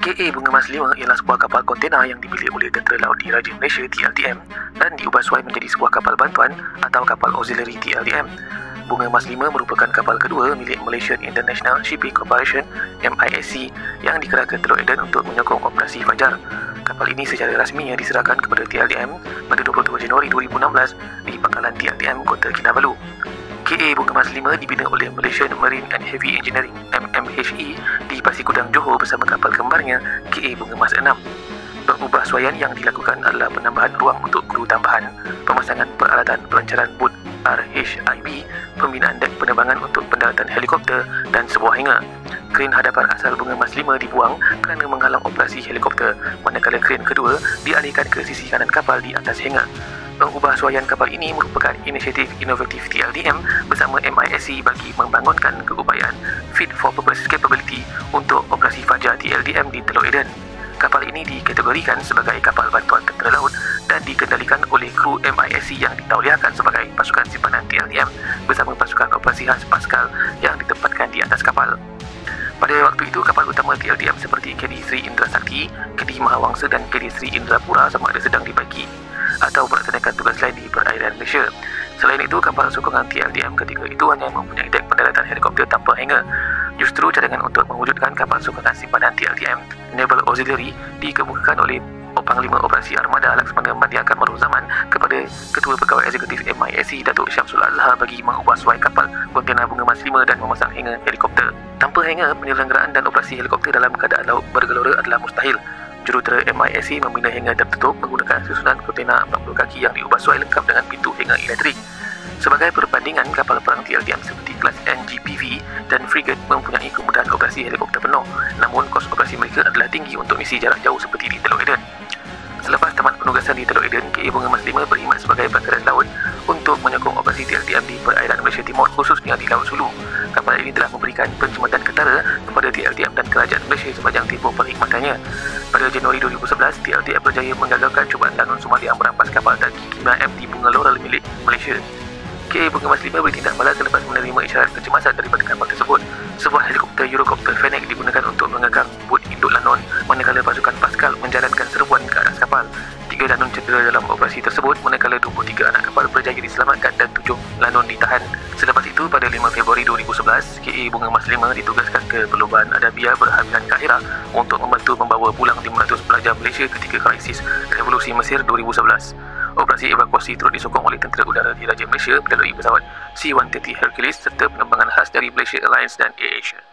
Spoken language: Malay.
KA Bunga Mas 5 ialah sebuah kapal kontena yang dimiliki oleh Tentera Laut Diraja Malaysia TLDM dan diubah suai menjadi sebuah kapal bantuan atau kapal auxiliary TLDM. Bunga Mas 5 merupakan kapal kedua milik Malaysian International Shipping Corporation MISC yang dikerahkan Teluk Eden untuk menyokong operasi Fajar. Kapal ini secara rasminya diserahkan kepada TLDM pada 22 Januari 2016 di Pangkalan TLDM Kota Kinabalu. KA Bunga Mas 5 dibina oleh Malaysian Marine and Heavy Engineering MMHE di Pasir Gudang Johor bersama kapal kembarnya KA Bunga Mas 6. Pengubahsuaian yang dilakukan adalah penambahan ruang untuk kru tambahan, pemasangan peralatan pelancaran bot RHIB, pembinaan dek penerbangan untuk pendaratan helikopter dan sebuah hangar. Kren hadapan asal Bunga Mas 5 dibuang kerana menghalang operasi helikopter, manakala kren kedua dialihkan ke sisi kanan kapal di atas hangar. Pengubahsuaian kapal ini merupakan inisiatif inovatif TLDM bersama MISC bagi membangunkan keupayaan fit for purpose capability untuk operasi Fajar TLDM di Teluk Eden. Kapal ini dikategorikan sebagai kapal bantuan tentera laut dan dikendalikan oleh kru MISC yang ditauliahkan sebagai pasukan simpanan TLDM bersama pasukan operasi khas Pascal yang ditempatkan di atas kapal. Pada waktu itu, kapal utama TLDM seperti KD Sri Indra Sakti, KD Mahawangsa dan KD Sri Indrapura sama ada sedang dibagi atau melaksanakan tugas lain di perairan Malaysia. Selain itu, kapal sokongan TLDM ketika itu hanya mempunyai dek pendaratan helikopter tanpa hangar. Justru cadangan untuk mewujudkan kapal sokongan simpanan TLDM Naval Auxiliary dikemukakan oleh Panglima Operasi Armada Laksmana Madiakan Maruf Zaman kepada Ketua Pegawai Eksekutif MISC Datuk Syamsul Azhar bagi mengubah suai kapal kontena Bunga Mas 5 dan memasang hangar helikopter. Tanpa hangar, penyelenggaraan dan operasi helikopter dalam keadaan laut bergelora adalah mustahil. Jurutera MISC membina hangar tertutup menggunakan susunan kontena 40 kaki yang diubah suai lengkap dengan pintu hangar elektrik. Sebagai perbandingan, kapal perang TLDM seperti kelas NGPV dan frigate mempunyai kemudahan operasi helikopter penuh, namun kos operasi mereka adalah tinggi untuk misi jarak jauh seperti di Teluk Eden. Selepas tamat penugasan di Teluk Eden, KA Bunga Mas 5 berkhidmat sebagai bangkaran laut untuk menyokong operasi TLDM di perairan Malaysia Timur, khususnya di Laut Sulu. Kapal ini telah memberikan penjimatan ketara kepada TLDM dan Kerajaan Malaysia sepanjang tempoh perkhidmatannya. Pada Januari 2011, TLDM berjaya menggagalkan cubaan Lanun Somalia yang merampas kapal tangki kimia MT Bunga Laurel milik Malaysia. KA Bunga Mas 5 bertindak balas selepas menerima isyarat kecemasan daripada kapal tersebut. Sebuah helikopter Eurocopter Fennec digunakan untuk mengekang bot induk Lanun, manakala pasukan Pascal menjalankan serbuan ke atas kapal. 3 Lanun cedera dalam operasi tersebut, manakala 23 anak kapal berjaya diselamatkan dan 7 Lanun ditahan. Selepas itu, pada 5 Februari 2011, KA Bunga Mas 5 ditugaskan ke Perlombaan Adabiyah Berhamilan Kahirah untuk membantu membawa pulang 500 pelajar Malaysia ketika krisis Revolusi Mesir 2011. Operasi evakuasi turut disokong oleh Tentera Udara Diraja Malaysia melalui pesawat C-130 Hercules serta penerbangan khas dari Malaysia Airlines dan AirAsia.